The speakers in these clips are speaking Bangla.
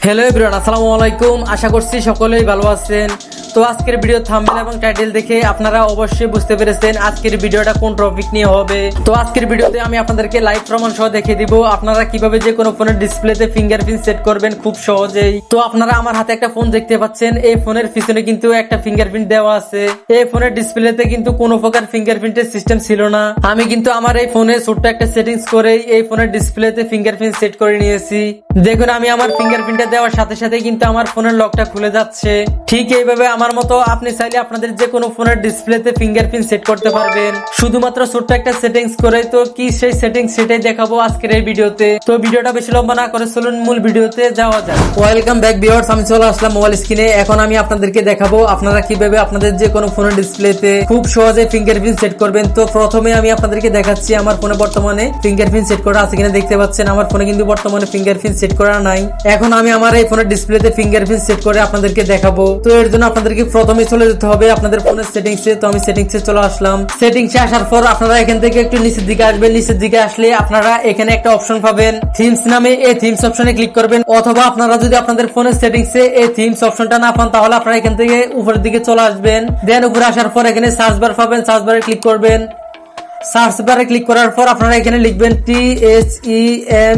হ্যালো এভরিওয়ান, আসসালামু আলাইকুম। আশা করছি সকলেই ভালো আছেন। তো আজকের ভিডিও থাম্বনেল এবং টাইটেল দেখে আপনারা অবশ্যই বুঝতে পেরেছেন আজকের ভিডিওটা কোন টপিক নিয়ে হবে। তো আজকের ভিডিওতে আমি আপনাদেরকে লাইভ প্রমাণ সহ দেখিয়ে দিব আপনারা কিভাবে যে কোনো ফোনের ডিসপ্লেতে ফিঙ্গারপ্রিন্ট সেট করবেন খুব সহজেই। তো আপনারা আমার হাতে একটা ফোন দেখতে পাচ্ছেন, এই ফোনের পিছনে কিন্তু একটা ফিঙ্গারপ্রিন্ট দেওয়া আছে। এই ফোনের ডিসপ্লেতে কিন্তু কোনো প্রকার ফিঙ্গারপ্রিন্টের সিস্টেম ছিল না। আমি কিন্তু আমার এই ফোনে ছোট্ট একটা সেটিংস করেই এই ফোনের ডিসপ্লেতে ফিঙ্গারপ্রিন্ট সেট করে নিয়েছি। দেখুন, আমি আমার ফিঙ্গারপ্রিন্টটা দেওয়ার সাথে সাথে কিন্তু আমার ফোনের লকটা খুলে যাচ্ছে। ঠিক এইভাবে আমার মতো আপনি চাইলে আপনাদের যে কোনো ফোনের ডিসপ্লেতে ফিঙ্গারপ্রিন্ট সেট করতে পারবেন শুধুমাত্র ছোট্ট একটা সেটিংস করে। তো কি সেই সেটিংস সেটাই দেখাবো আজকের এই ভিডিওতে। তো ভিডিওটা বেশি লম্বা না করে চলুন মূল ভিডিওতে যাওয়া যাক। ওয়েলকাম ব্যাক ভিউয়ার্স, আমি চলে আসলাম মোবাইল স্ক্রিনে। এখন আমি আপনাদেরকে দেখাবো আপনারা কিভাবে আপনাদের যে কোনো ফোনের ডিসপ্লেতে খুব সহজে ফিঙ্গারপ্রিন্ট সেট করবেন। তো প্রথমে আমি আপনাদেরকে দেখাচ্ছি আমার ফোনে বর্তমানে ফিঙ্গারপ্রিন্ট সেট করা আছে কিনা। দেখতে পাচ্ছেন আমার ফোনে কিন্তু বর্তমানে ফিঙ্গারপ্রিন্ট সেট করা নাই। এখন আমি আমার এই ফোনের ডিসপ্লেতে ফিঙ্গারপ্রিন্ট সেট করে আপনাদেরকে দেখাবো। তো এর জন্য আপনাদেরকে প্রথমে চলে যেতে হবে আপনাদের ফোনের সেটিংসে। তো আমি সেটিংসে চলে আসলাম। সেটিংসে আসার পর আপনারা এখান থেকে একটু নিচের দিকে আসবেন। নিচের দিকে আসলে আপনারা এখানে একটা অপশন পাবেন থিমস নামে। এই থিমস অপশনে ক্লিক করবেন, অথবা আপনারা যদি আপনাদের ফোনের সেটিংসে এই থিমস অপশনটা না পান তাহলে আপনারা এখান থেকে উপরের দিকে চলে আসবেন। দেন উপরে আসার পর এখানে সার্চ বার পাবেন, সার্চ বারে ক্লিক করবেন। সার্চ বারে ক্লিক করার পর আপনারা এখানে লিখবেন THEMES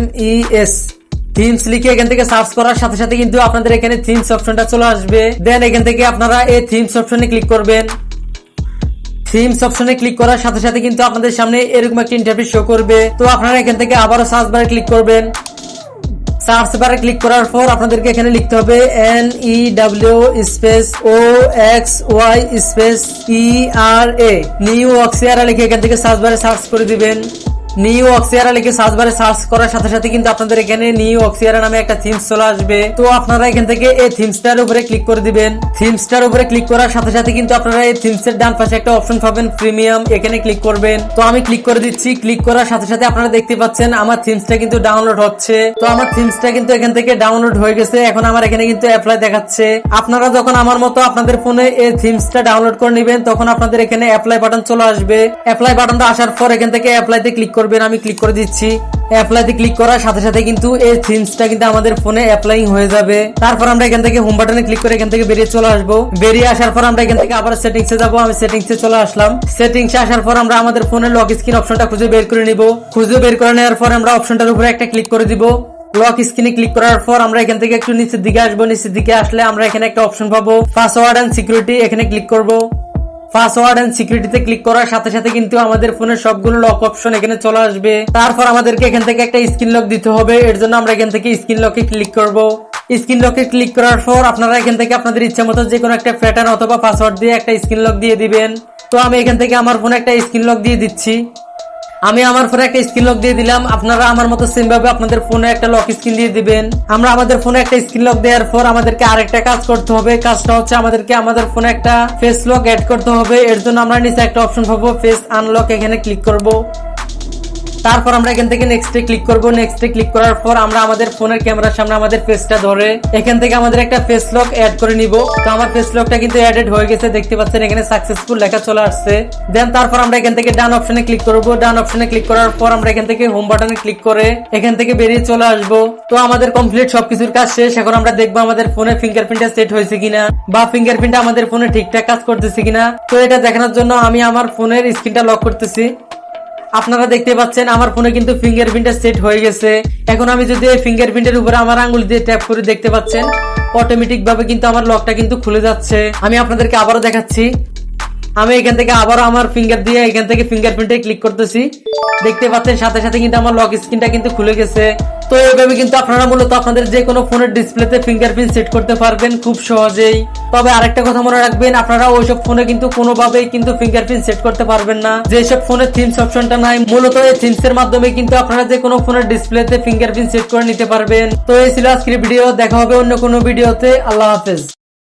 থিমস লিখে এখান থেকে সার্চ করার সাথে সাথে কিন্তু আপনাদের এখানে থিমস অপশনটা চলে আসবে। দেন এখান থেকে আপনারা এই থিমস অপশনে ক্লিক করবেন। থিমস অপশনে ক্লিক করার সাথে সাথে কিন্তু আপনাদের সামনে এরকম একটা ইন্টারফেস শো করবে। তো আপনারা এখান থেকে আবারও সার্চ বারে ক্লিক করবেন। সার্চ বারে ক্লিক করার পর আপনাদেরকে এখানে লিখতে হবে NEW space OXY space ERA New Oxyera লিখে এখান থেকে সার্চ বারে সার্চ করে দিবেন। নিউ অক্সিয়ারা লিখে সার্চ বারে সার্চ করার সাথে সাথে কিন্তু আপনাদের এখানে নিউ অক্সিয়ারা নামে একটা থিমস চলে আসবে। তো আপনারা এখান থেকে এই থিমসটার উপরে ক্লিক করে দিবেন। থিমসটার উপরে ক্লিক করার সাথে সাথে কিন্তু আপনারা এই থিমসের ডান পাশে একটা অপশন পাবেন প্রিমিয়াম, এখানে ক্লিক করবেন। তো আমি ক্লিক করে দিচ্ছি। ক্লিক করার সাথে সাথে আপনারা দেখতে পাচ্ছেন আমার থিমসটা কিন্তু ডাউনলোড হচ্ছে। তো আমার থিমসটা কিন্তু এখান থেকে ডাউনলোড হয়ে গেছে। এখন আমার এখানে কিন্তু অ্যাপ্লাই দেখাচ্ছে। আপনারা যখন আমার মতো আপনাদের ফোনে এই থিমসটা ডাউনলোড করে নেবেন তখন আপনাদের এখানে অ্যাপ্লাই বাটন চলে আসবে। অ্যাপ্লাই বাটনটা আসার পর এখান থেকে অ্যাপ্লাইতে ক্লিক করবেন। আমি ক্লিক করে দিচ্ছি। অ্যাপ্লাইতে ক্লিক করার সাথে সাথে কিন্তু এই থিমসটা কিন্তু আমাদের ফোনে অ্যাপ্লাইং হয়ে যাবে। তারপর আমরা এখান থেকে হোম বাটনে ক্লিক করে এখান থেকে বেরিয়ে চলে আসবো। বেরিয়ে আসার পর আমরা এখান থেকে আবার সেটিংসে যাবো। আমি সেটিংসে চলে আসলাম। সেটিংসে আসার পর আমরা আমাদের ফোনের লক স্ক্রিন অপশনটা খুঁজে বের করে নিব। খুঁজে বের করে নেওয়ার পর আমরা অপশনটার উপরে একটা ক্লিক করে দিব। লক স্ক্রিনে ক্লিক করার পর আমরা এখান থেকে একটু নিচের দিকে আসবো। নিচের দিকে আসলে আমরা এখানে একটা অপশন পাবো পাসওয়ার্ড এন্ড সিকিউরিটি, এখানে ক্লিক করবো। পাসওয়ার্ড এন্ড সিকিউরিটিতে ক্লিক করার সাথে সাথে কিন্তু আমাদের ফোনের সবগুলো লক অপশন এখানে চলে আসবে। তারপর আমাদেরকে এখান থেকে একটা স্ক্রিন লক দিতে হবে। এর জন্য আমরা এখান থেকে স্ক্রিন লকে ক্লিক করব। স্ক্রিন লকে ক্লিক করার পর আপনারা এখান থেকে আপনাদের ইচ্ছা মতো যে কোনো একটা প্যাটার্ন অথবা পাসওয়ার্ড দিয়ে একটা স্ক্রিন লক দিয়ে দিবেন। তো আমি এখান থেকে আমার ফোনে একটা স্ক্রিন লক দিয়ে দিচ্ছি। আমি আমার ফোনে একটা স্ক্রিন লক দিয়ে দিলাম। আপনারা আমার মতো সেম ভাবে আপনাদের ফোনে একটা লক স্ক্রিন দিয়ে দিবেন। আমরা আমাদের ফোনে একটা স্ক্রিন লক দেওয়ার পর আমাদেরকে আরেকটা কাজ করতে হবে। কাজটা হচ্ছে আমাদেরকে আমাদের ফোনে একটা ফেস লক অ্যাড করতে হবে। এর জন্য আমরা নিচে একটা অপশন পাবো ফেস আনলক, এখানে ক্লিক করব। তারপর আমরা এখান থেকে নেক্সটে ক্লিক করব। নেক্সটে ক্লিক করার পর আমরা আমাদের ফোনের ক্যামেরার সামনে আমাদের ফেসটা ধরে এখান থেকে আমাদের একটা ফেস লক অ্যাড করে নিব। তো আমার ফেস লকটা কিন্তু অ্যাডেড হয়ে গেছে, দেখতে পাচ্ছেন এখানে সাকসেসফুল লেখা চলে আসছে। দেন তারপর আমরা এখান থেকে ডান অপশনে ক্লিক করব। ডান অপশনে ক্লিক করার পর আমরা এখান থেকে হোম বাটনে ক্লিক করে এখান থেকে বেরিয়ে চলে আসব। তো আমাদের কমপ্লিট সবকিছুর কাজ শেষ। এখন আমরা দেখবো আমাদের ফোনে ফিঙ্গারপ্রিন্টটা সেট হয়েছে কিনা বা ফিঙ্গারপ্রিন্ট আমাদের ফোনে ঠিকঠাক কাজ করতেছে কিনা। তো এটা দেখানোর জন্য আমি আমার ফোনের স্ক্রিনটা লক করতেছি। আপনারা দেখতে পাচ্ছেন আমার ফোনে কিন্তু ফিঙ্গারপ্রিন্টটা সেট হয়ে গেছে। এখন আমি যদি এই ফিঙ্গারপ্রিন্টের উপরে আমার আঙ্গুল দিয়ে ট্যাপ করে দেখতে পাচ্ছেন অটোমেটিক ভাবে কিন্তু আমার লকটা কিন্তু খুলে যাচ্ছে। আমি আপনাদেরকে আবারও দেখাচ্ছি। আমি এখান থেকে আবারও আমার ফিঙ্গার দিয়ে এখান থেকে ফিঙ্গারপ্রিন্টে ক্লিক করতেছি। দেখতে পাচ্ছেন সাথে সাথে কিন্তু আমার লক স্ক্রিনটা কিন্তু খুলে গেছে। তো এইভাবে কিন্তু আপনারা মূলত আপনাদের যে কোনো ফোনের ডিসপ্লেতে ফিঙ্গারপ্রিন্ট সেট করতে পারবেন খুব সহজেই। তবে আরেকটা কথা মনে রাখবেন, আপনারা ওইসব ফোনে কিন্তু কোনোভাবেই কিন্তু ফিঙ্গারপ্রিন্ট সেট করতে পারবেন না যেসব ফোনে থিমস অপশনটা নাই। মূলত এই থিমস এর মাধ্যমে কিন্তু আপনারা যে কোনো ফোনের ডিসপ্লেতে ফিঙ্গারপ্রিন্ট সেট করে নিতে পারবেন। তো এই ছিল আজকের ভিডিও। দেখা হবে অন্য কোনো ভিডিওতে। আল্লাহ হাফেজ।